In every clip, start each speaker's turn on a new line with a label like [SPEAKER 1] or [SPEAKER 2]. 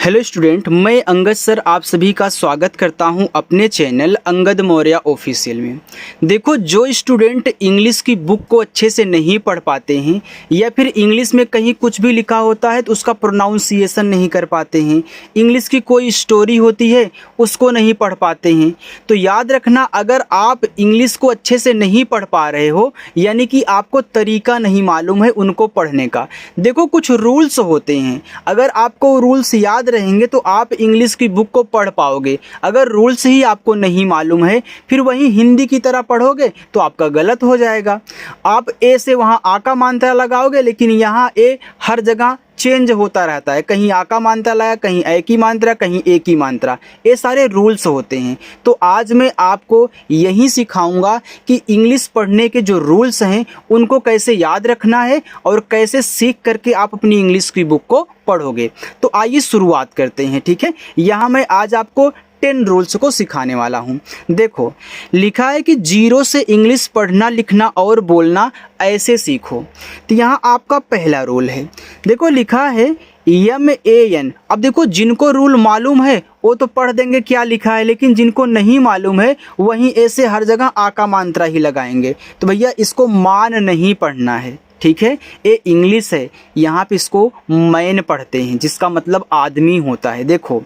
[SPEAKER 1] Hello student, मैं Angad sir आप सभी का स्वागत करता हूं अपने चैनल अंगद मौर्य ऑफिशियल में। देखो, जो स्टूडेंट इंग्लिश की बुक को अच्छे से नहीं पढ़ पाते हैं या फिर इंग्लिश में कहीं कुछ भी लिखा होता है तो उसका प्रोनाउंसिएशन नहीं कर पाते हैं, इंग्लिश की कोई स्टोरी होती है उसको नहीं पढ़ पाते हैं, तो याद रखना, अगर आप इंग्लिश को अच्छे से नहीं पढ़ पा रहे हो यानी कि आपको तरीका नहीं मालूम है उनको पढ़ने का। देखो, कुछ रूल्स होते हैं, अगर आपको रूल्स याद रहेंगे तो आप इंग्लिश की बुक को पढ़ पाओगे। अगर रूल्स ही आपको नहीं मालूम है फिर वही हिंदी की तरह पढ़ोगे तो आपका गलत हो जाएगा। आप ए से वहाँ आ का मात्रा लगाओगे लेकिन यहाँ ए हर जगह चेंज होता रहता है, कहीं आ का मात्रा लाया, कहीं ए की मात्रा, कहीं ए की मात्रा, ये सारे रूल्स होते हैं। तो आज मैं आपको यही सिखाऊंगा कि इंग्लिश पढ़ने के जो रूल्स हैं उनको कैसे याद रखना है और कैसे सीख करके आप अपनी इंग्लिश की बुक को पढ़ोगे। तो आइए शुरुआत करते हैं, ठीक है। यहाँ मैं आज आपको 10 रूल्स को सिखाने वाला हूँ। देखो, लिखा है कि 0 से इंग्लिश पढ़ना, लिखना और बोलना ऐसे सीखो। तो यहाँ आपका पहला रूल है। देखो, लिखा है MAN। अब देखो, जिनको रूल मालूम है वो तो पढ़ देंगे क्या लिखा है, लेकिन जिनको नहीं मालूम है वहीं ऐसे हर जगह आ का मात्रा ही लगाएंगे। तो भैया इसको मान नहीं पढ़ना है, ठीक है। ये इंग्लिश है, यहाँ पे इसको मैन पढ़ते हैं जिसका मतलब आदमी होता है। देखो,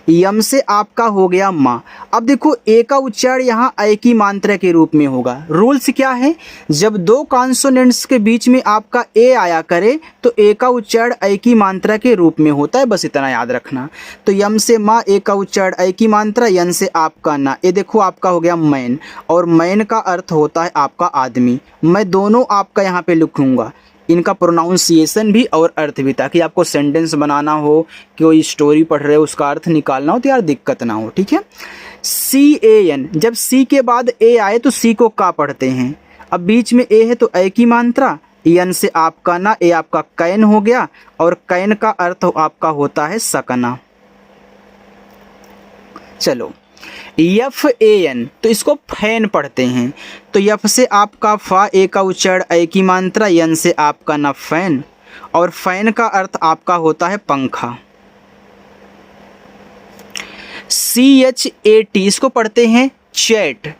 [SPEAKER 1] यम से आपका हो गया माँ। अब देखो, ए का उच्चारण यहाँ ए की मात्रा के रूप में होगा। रूल्स क्या है, जब दो कॉन्सोनेंट्स के बीच में आपका ए आया करे तो ए का उच्चारण ए की मात्रा के रूप में होता है, बस इतना याद रखना। तो यम से माँ, ए का उच्चारण ए की मात्रा, यन से आपका ना। ये देखो आपका हो गया मैन, और मैन का अर्थ होता है आपका आदमी। मैं दोनों आपका यहाँ पे लिखूंगा, इनका प्रोनाउंसिएशन भी और अर्थ भी, ताकि आपको सेंटेंस बनाना हो, कोई स्टोरी पढ़ रहे हो उसका अर्थ निकालना हो तो यार दिक्कत ना हो, ठीक है। CAN, जब सी के बाद ए आए तो सी को का पढ़ते हैं। अब बीच में ए है तो ए की मात्रा, यन से आपका ना, ए आपका कैन हो गया, और कैन का अर्थ आपका होता है सकना। चलो, FAN, तो इसको फैन पढ़ते हैं। तो यफ से आपका फा, ए का उच्चारण ए की मात्रा, यन से आपका ना फैन, और फैन का अर्थ आपका होता है पंखा। CHAT, इसको पढ़ते हैं चैट।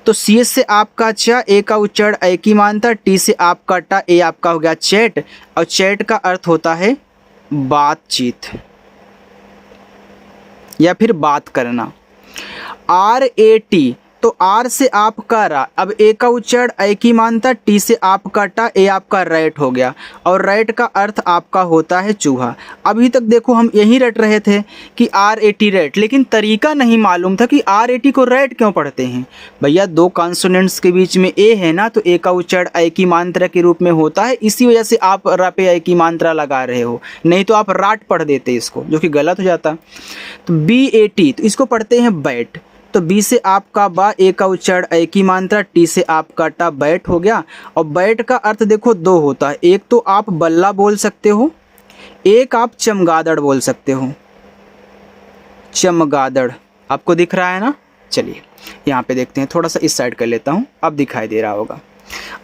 [SPEAKER 1] तो CS से आपका चा, ए का उच्चारण ए की मात्रा, टी से आपका टा, ए आपका हो गया चैट, और चैट का अर्थ होता है बातचीत या फिर बात करना। RAT, तो आर से आपका रा, अब ए का उच्चारण ए की मात्रा, टी से आपका टा, ए आपका रैट हो गया, और रैट का अर्थ आपका होता है चूहा। अभी तक देखो हम यही रट रहे थे कि RAT रैट, लेकिन तरीका नहीं मालूम था कि RAT को रैट क्यों पढ़ते हैं। भैया, दो कॉन्सोनेंट्स के बीच में ए है ना, तो ए का उच्चारण ए की मात्रा के रूप में होता है, इसी वजह से आप रा पे ए की मात्रा लगा रहे हो, नहीं तो आप राट पढ़ देते इसको, जो कि गलत हो जाता। तो BAT, तो इसको पढ़ते हैं बैट। तो बी से आपका बा, ए का उच्चारण ए की मात्रा, टी से आपका टा, बैट हो गया। और बैट का अर्थ देखो दो होता है, एक तो आप बल्ला बोल सकते हो, एक आप चमगादड़ बोल सकते हो। चमगादड़ आपको दिख रहा है ना। चलिए यहाँ पे देखते हैं, थोड़ा सा इस साइड कर लेता हूँ, अब दिखाई दे रहा होगा।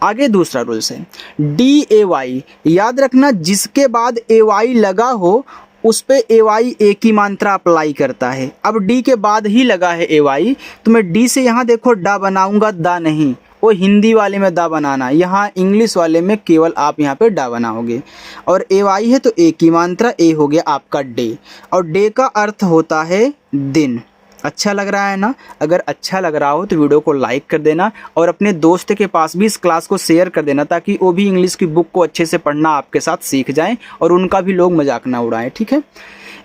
[SPEAKER 1] आगे दूसरा रूल्स है DAY। याद रखना, जिसके बाद AY लगा हो उस पे AY ए की मात्रा अप्लाई करता है। अब डी के बाद ही लगा है AY, तो मैं डी से यहाँ देखो डा बनाऊंगा, दा नहीं, वो हिंदी वाले में दा बनाना, यहाँ इंग्लिश वाले में केवल आप यहाँ पे डा बनाओगे। और AY है तो ए की मात्रा, ए हो गया आपका डे, और डे का अर्थ होता है दिन। अच्छा लग रहा है ना। अगर अच्छा लग रहा हो तो वीडियो को लाइक कर देना और अपने दोस्त के पास भी इस क्लास को शेयर कर देना, ताकि वो भी इंग्लिश की बुक को अच्छे से पढ़ना आपके साथ सीख जाएं और उनका भी लोग मजाक ना उड़ाएं, ठीक है।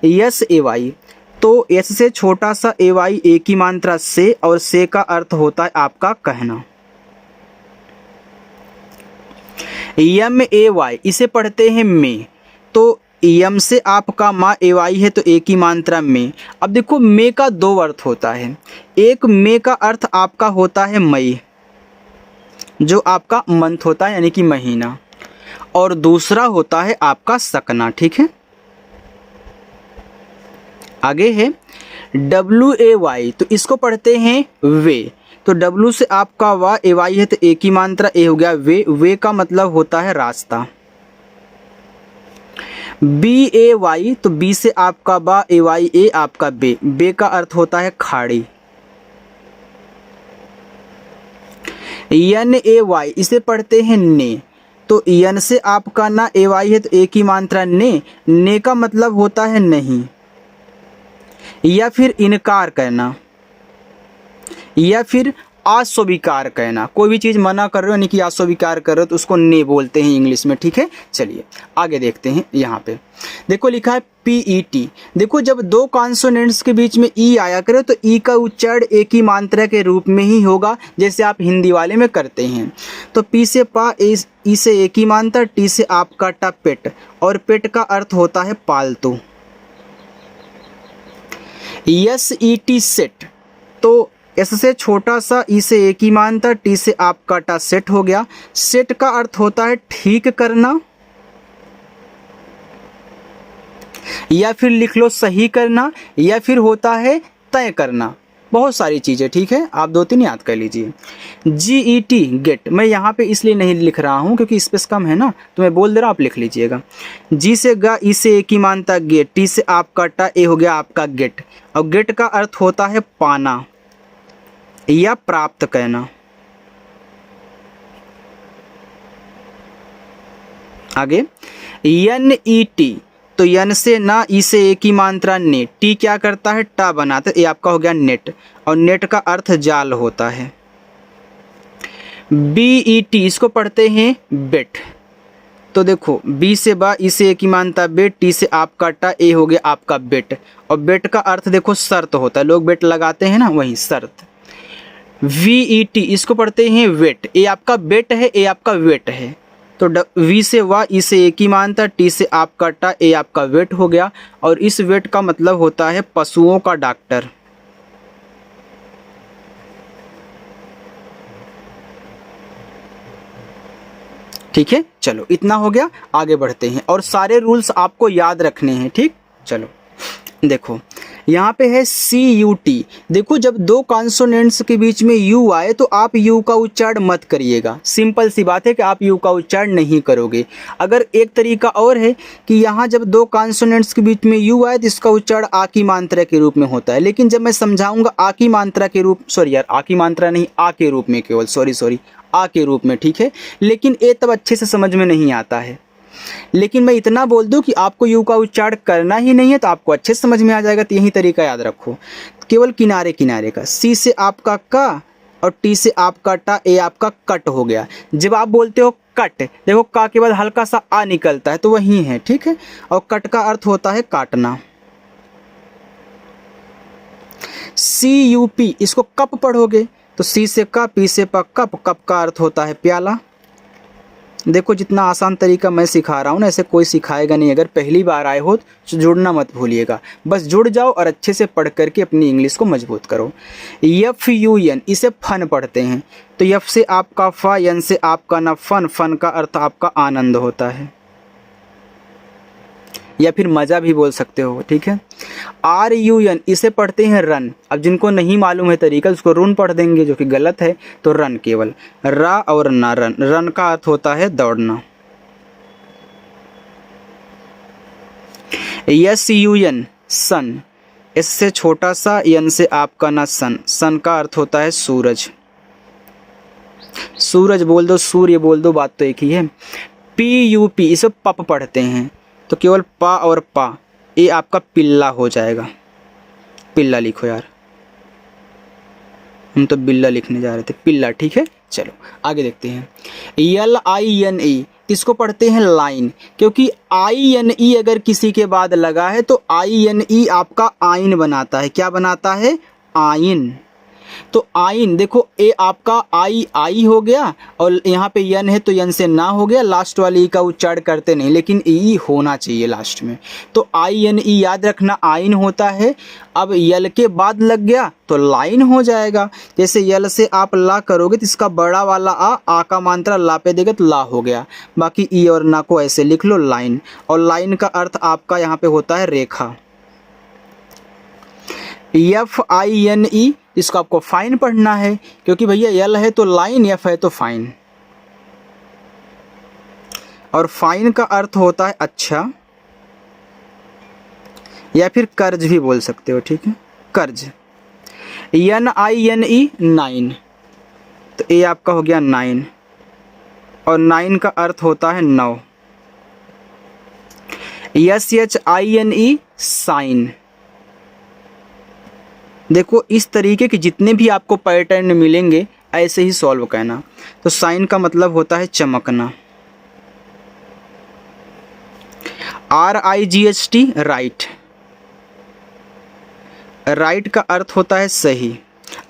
[SPEAKER 1] SAY, तो एस से छोटा सा AY, ए की मात्रा से, और से का अर्थ होता है आपका कहना। MAY, इसे पढ़ते हैं में। तो यम से आपका माँ, AY है तो ए की मात्रा में। अब देखो, मे का दो अर्थ होता है, एक मे का अर्थ आपका होता है मई, जो आपका मंथ होता है यानी कि महीना, और दूसरा होता है आपका सकना, ठीक है। आगे है WAY, तो इसको पढ़ते हैं वे। तो W से आपका वा, AY है तो ए की मात्रा, ए हो गया वे। वे का मतलब होता है रास्ता। बी ए वाई, तो बी से आपका बा, ए वाई ए आपका बे, बे का अर्थ होता है खाड़ी। एन ए वाई, इसे पढ़ते हैं ने, तो एन से आपका ना ए वाई है, तो ए की मात्रा ने का मतलब होता है नहीं, या फिर इनकार करना, या फिर अस्वीकार कहना। कोई भी चीज़ मना कर रहे हो यानी कि अस्वीकार कर रहे हो तो उसको ने बोलते हैं इंग्लिश में, ठीक है। चलिए आगे देखते हैं। यहाँ पे देखो लिखा है PET। देखो जब दो कॉन्सोनेंट्स के बीच में ई आया करे तो ई का उच्चारण एक ही मात्रा के रूप में ही होगा, जैसे आप हिंदी वाले में करते हैं। तो पी से पा, ई से एक ही मात्रा, टी से आपका टा पेट, और पेट का अर्थ होता है पालतू। SET सेट, तो एस से छोटा सा, ई से एक ही मात्रा, टी से आपका टा सेट हो गया। सेट का अर्थ होता है ठीक करना, या फिर लिख लो सही करना, या फिर होता है तय करना, बहुत सारी चीज़ें, ठीक है। आप 2-3 याद कर लीजिए। GET गेट, मैं यहाँ पे इसलिए नहीं लिख रहा हूँ क्योंकि स्पेस कम है ना, तो मैं बोल दे रहा हूँ, आप लिख लीजिएगा। जी से गा, ई से एक ही मात्रा गेट, टी से आपका टा, ए हो गया आपका गेट, और गेट का अर्थ होता है पाना या प्राप्त करना। आगे NET, तो यन से ना, ई से एक ही मात्रा ने, टी क्या करता है टा बनाता है, ये आपका हो गया नेट, और नेट का अर्थ जाल होता है। BET, इसको पढ़ते हैं बेट, तो देखो बी से बा, ई से एक ही मात्रा बेट, टी से आपका टा, ए हो गया आपका बेट, और बेट का अर्थ देखो शर्त होता है, लोग बेट लगाते हैं ना, वही शर्त। VET, इसको पढ़ते हैं वेट, ए आपका बेट है, ए आपका वेट है, तो वी से वा, ई से एक ही मात्रा, टी से आपका टा, ए आपका वेट हो गया, और इस वेट का मतलब होता है पशुओं का डॉक्टर। ठीक है, चलो इतना हो गया, आगे बढ़ते हैं, और सारे रूल्स आपको याद रखने हैं, ठीक। चलो देखो यहाँ पे है CUT। देखो जब दो कॉन्सोनेंट्स के बीच में U आए तो आप U का उच्चारण मत करिएगा, सिंपल सी बात है कि आप U का उच्चारण नहीं करोगे। अगर एक तरीका और है कि यहाँ जब दो कॉन्सोनेंट्स के बीच में U आए तो इसका उच्चारण आ की मात्रा के रूप में होता है, लेकिन जब मैं समझाऊंगा आ की मात्रा के रूप, सॉरी यार आ की मात्रा नहीं, आ के रूप में केवल, सॉरी आ के रूप में, ठीक है। लेकिन ए तब अच्छे से समझ में नहीं आता है, लेकिन मैं इतना बोल दूं कि आपको यू का उच्चारण करना ही नहीं है तो आपको अच्छे से समझ में आ जाएगा। तो यही तरीका याद रखो, केवल किनारे किनारे का, सी से आपका का और टी से आपका टा, ए आपका कट हो गया। जब आप बोलते हो कट, देखो का के बाद हल्का सा आ निकलता है तो वही है, ठीक है। और कट का अर्थ होता है काटना। CUP, इसको कप पढ़ोगे तो सी से का, पी से प, कप, कप का अर्थ होता है प्याला। देखो जितना आसान तरीका मैं सिखा रहा हूँ ना, ऐसे कोई सिखाएगा नहीं। अगर पहली बार आए हो तो जुड़ना मत भूलिएगा, बस जुड़ जाओ और अच्छे से पढ़ करके अपनी इंग्लिश को मजबूत करो। FUN, इसे फन पढ़ते हैं, तो यफ से आपका फा, यन से आपका ना फन, फन का अर्थ आपका आनंद होता है या फिर मज़ा भी बोल सकते हो, ठीक है। RUN, इसे पढ़ते हैं रन। अब जिनको नहीं मालूम है तरीका उसको रुन पढ़ देंगे, जो कि गलत है, तो रन केवल रा और ना, रन, रन का अर्थ होता है दौड़ना। SUN, सन, एस से छोटा सा, यन से आपका ना सन, सन का अर्थ होता है सूरज। सूरज बोल दो, सूर्य बोल दो, बात तो एक ही है। PUP, इसे पप पढ़ते हैं, तो केवल पा और पा, ये आपका पिल्ला हो जाएगा। पिल्ला लिखो यार, हम तो बिल्ला लिखने जा रहे थे, पिल्ला, ठीक है। चलो आगे देखते हैं। LINE, इसको पढ़ते हैं लाइन, क्योंकि INE अगर किसी के बाद लगा है तो INE आपका आइन बनाता है। क्या बनाता है? आइन। तो आइन, देखो ए आपका आई हो गया, और यहाँ पे यन है तो यन से ना हो गया, लास्ट वाली ई का उच्चारण करते नहीं, लेकिन ई होना चाहिए लास्ट में। तो INE याद रखना, आइन होता है। अब यल के बाद लग गया तो लाइन हो जाएगा। जैसे यल से आप ला करोगे तो इसका बड़ा वाला आ का मात्रा ला पे देगा तो ला हो गया। बाकी ई और ना को ऐसे लिख लो लाइन, और लाइन का अर्थ आपका यहाँ पे होता है रेखा। FINE, इसको आपको फाइन पढ़ना है, क्योंकि भैया यल है तो लाइन, एफ है तो फाइन, और फाइन का अर्थ होता है अच्छा। या फिर कर्ज भी बोल सकते हो, ठीक है, कर्ज। NINE 9, तो ये आपका हो गया 9, और 9 का अर्थ होता है 9। SHINE shine. देखो इस तरीके के जितने भी आपको पैटर्न मिलेंगे ऐसे ही सॉल्व करना। तो साइन का मतलब होता है चमकना। RIGHT राइट, राइट का अर्थ होता है सही।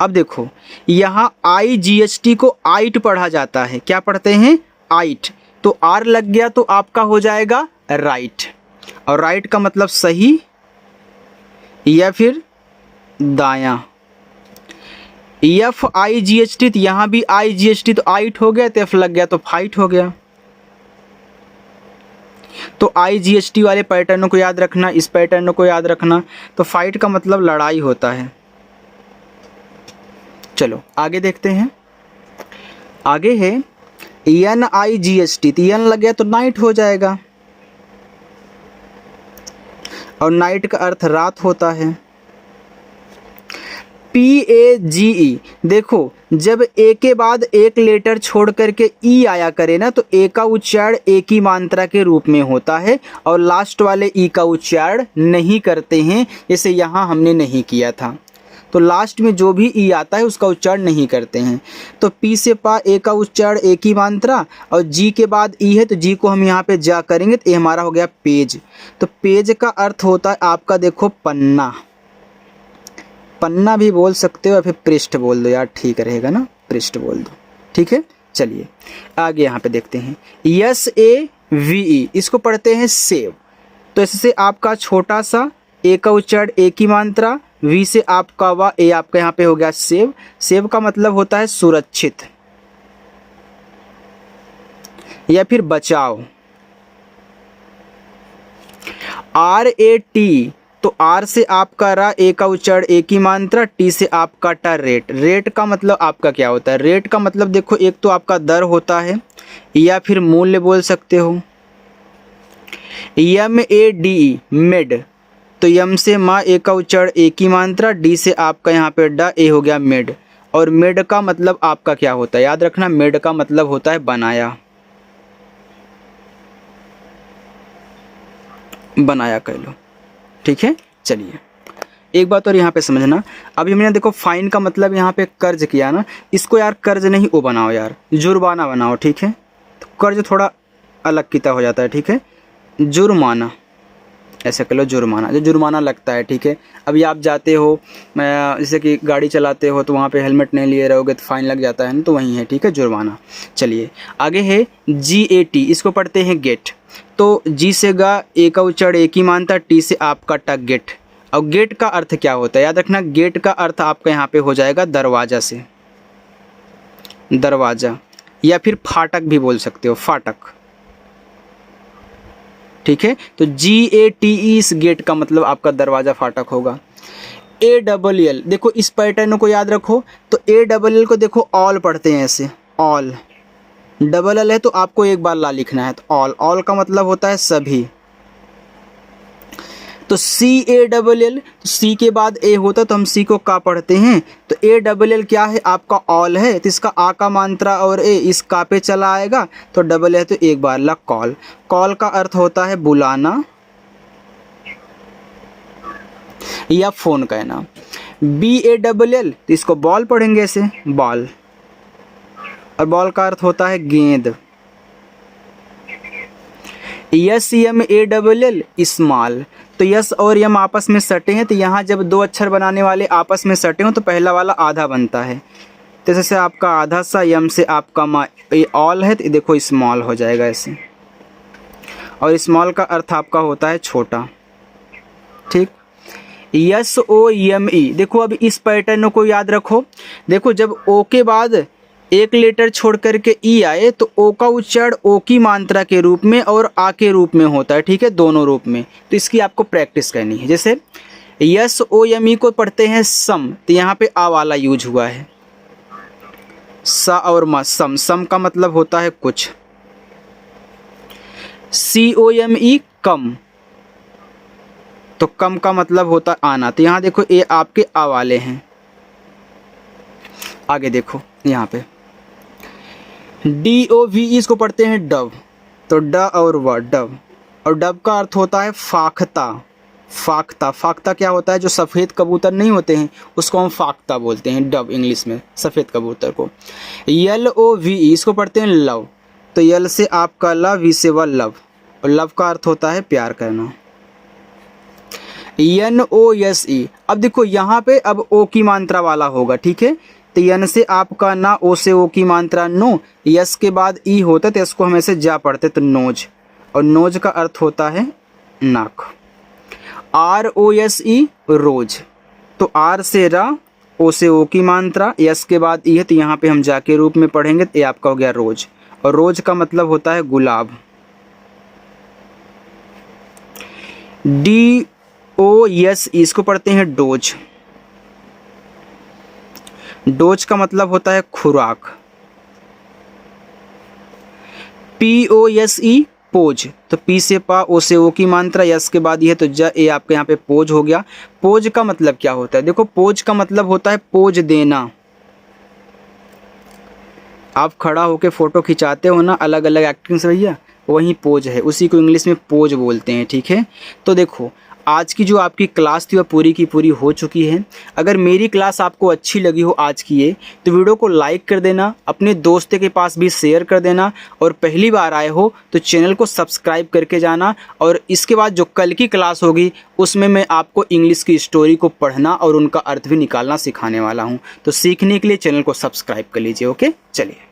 [SPEAKER 1] अब देखो यहाँ IGHT को आइट पढ़ा जाता है, क्या पढ़ते हैं, आइट, तो R लग गया तो आपका हो जाएगा राइट, और राइट का मतलब सही या फिर दायां। FIGHT, तो यहाँ भी IGHT तो आइट हो गया, तो F लग गया तो फाइट हो गया। तो IGHT वाले पैटर्न को याद रखना, इस पैटर्न को याद रखना। तो फाइट का मतलब लड़ाई होता है। चलो आगे देखते हैं। आगे है NIGHT, तो N लग गया तो नाइट हो जाएगा, और नाइट का अर्थ रात होता है। PAGE, देखो जब ए के बाद एक लेटर छोड़ करके ई आया करे ना, तो ए का उच्चारण एक ही मात्रा के रूप में होता है, और लास्ट वाले ई का उच्चारण नहीं करते हैं, जैसे यहाँ हमने नहीं किया था। तो लास्ट में जो भी ई आता है उसका उच्चारण नहीं करते हैं। तो पी से पा ए का उच्चारण एक ही मात्रा, और जी के बाद ई है तो जी को हम यहाँ पे जा करेंगे, तो ये हमारा हो गया पेज। तो पेज का अर्थ होता है आपका, देखो पन्ना, पन्ना भी बोल सकते हो, या फिर पृष्ठ बोल दो यार, ठीक रहेगा ना, पृष्ठ बोल दो, ठीक है। चलिए आगे यहाँ पे देखते हैं। SAVE, इसको पढ़ते हैं सेव। तो इससे आपका छोटा सा ए का उच्चारण एक ही मात्रा, वी से आपका वा, ए आपका यहाँ पे हो गया सेव। सेव का मतलब होता है सुरक्षित या फिर बचाव। RAT, तो आर से आपका रा, ए का उच्चारण एक ही मात्रा, टी से आपका टा, रेट। रेट का मतलब आपका क्या होता है, रेट का मतलब देखो एक तो आपका दर होता है या फिर मूल्य बोल सकते हो। MADE मेड, तो यम से मा, ए का उच्चारण एक ही मात्रा, डी से आपका यहाँ पे डा, ए हो गया मेड। और मेड का मतलब आपका क्या होता है, याद रखना, मेड का मतलब होता है बनाया, बनाया कह लो, ठीक है। चलिए एक बात और यहाँ पे समझना, अभी हमने देखो फाइन का मतलब यहाँ पे कर्ज किया ना, इसको यार कर्ज नहीं वो बनाओ यार, जुर्माना बनाओ, ठीक है। तो कर्ज थोड़ा अलग किता हो जाता है, ठीक है। जुर्माना ऐसे कह लो, जुर्माना, जो जुर्माना लगता है, ठीक है। अभी आप जाते हो जैसे कि गाड़ी चलाते हो, तो वहाँ पे हेलमेट नहीं लिए रहोगे तो फाइन लग जाता है ना, तो वही है, ठीक है, जुर्माना। चलिए आगे है GAT, इसको पढ़ते हैं गेट। तो जी से गा, ए का उच्चारण एक ही मात्रा, टी से आपका टक, गेट। और गेट का अर्थ क्या होता है, याद रखना, गेट का अर्थ आपका यहाँ पे हो जाएगा दरवाजा से, दरवाजा, या फिर फाटक भी बोल सकते हो, फाटक, ठीक है। तो GATE, इस गेट का मतलब आपका दरवाजा, फाटक होगा। ALL, देखो इस पैटर्न को याद रखो। तो ALL को देखो ऑल पढ़ते हैं ऐसे, ऑल, डबल एल है तो आपको एक बार ला लिखना है, तो ऑल, ऑल का मतलब होता है सभी। तो CALL, तो सी के बाद ए होता तो हम सी को का पढ़ते हैं, तो ALL क्या है, आपका ऑल है, तो इसका आ का मात्रा और ए इस का पे चला आएगा, तो डबल है तो एक बार ला कॉल। कॉल का अर्थ होता है बुलाना या फोन कहना। BALL, तो इसको बॉल पढ़ेंगे ऐसे, बॉल, और बॉल का अर्थ होता है गेंद। SMALL, स्मॉल, तो यस और यम आपस में सटे हैं, तो यहाँ जब दो अक्षर बनाने वाले आपस में सटे हों तो पहला वाला आधा बनता है, तो जैसे आपका आधा सा, यम से आपका मा, ये ऑल है तो देखो स्मॉल हो जाएगा ऐसे, और स्मॉल का अर्थ आपका होता है छोटा, ठीक। SOME, देखो अब इस पैटर्न को याद रखो। देखो जब ओ के बाद एक लेटर छोड़ करके ई आए तो ओ का उच्चारण ओ की मात्रा के रूप में और आ के रूप में होता है, ठीक है, दोनों रूप में। तो इसकी आपको प्रैक्टिस करनी है। जैसे SOME को पढ़ते हैं सम, तो यहाँ पे आ वाला यूज हुआ है, सा और मा, सम, सम का मतलब होता है कुछ। COME कम, तो कम का मतलब होता है आना। तो यहाँ देखो ये आपके आ वाले हैं। आगे देखो यहाँ पे DOVE इसको पढ़ते हैं डव। तो ड और व डव, और डव का अर्थ होता है फाख्ता। फाख्ता, फाख्ता क्या होता है? जो सफ़ेद कबूतर नहीं होते हैं उसको हम फाख्ता बोलते हैं, डव इंग्लिश में सफ़ेद कबूतर को। LOVE इसको पढ़ते हैं लव। तो यल से आपका लव, वी से व लव, और लव का अर्थ होता है प्यार करना। NOSE, अब देखो यहाँ पे अब ओ की मात्रा वाला होगा, ठीक है। तो यन से आपका ना, ओ से ओ की मात्रा नो, यस के बाद ई होता है तो इसको हम ऐसे जा पढ़ते तो नोज, और नोज का अर्थ होता है नाक। ROSE रोज, तो आर से रा, ओ से ओ की मात्रा, यस के बाद ई है तो यहाँ पे हम जा के रूप में पढ़ेंगे तो ये आपका हो गया रोज, और रोज का मतलब होता है गुलाब। DOSE इसको पढ़ते हैं डोज। डोज का मतलब होता है खुराक। POSE पोज, तो पी से पा, ओ से ओ की मात्रा, यस के बाद ये है तो ज, ए आपके यहाँ पे पोज हो गया। पोज का मतलब क्या होता है? देखो पोज का मतलब होता है पोज देना। आप खड़ा होके फोटो खिंचाते हो ना अलग अलग एक्टिंग से भैया, वही पोज है, उसी को इंग्लिश में पोज बोलते हैं, ठीक है। तो देखो आज की जो आपकी क्लास थी वह पूरी की पूरी हो चुकी है। अगर मेरी क्लास आपको अच्छी लगी हो आज की ये, तो वीडियो को लाइक कर देना, अपने दोस्तों के पास भी शेयर कर देना, और पहली बार आए हो तो चैनल को सब्सक्राइब करके जाना। और इसके बाद जो कल की क्लास होगी उसमें मैं आपको इंग्लिश की स्टोरी को पढ़ना और उनका अर्थ भी निकालना सिखाने वाला हूँ। तो सीखने के लिए चैनल को सब्सक्राइब कर लीजिए। ओके, चलिए।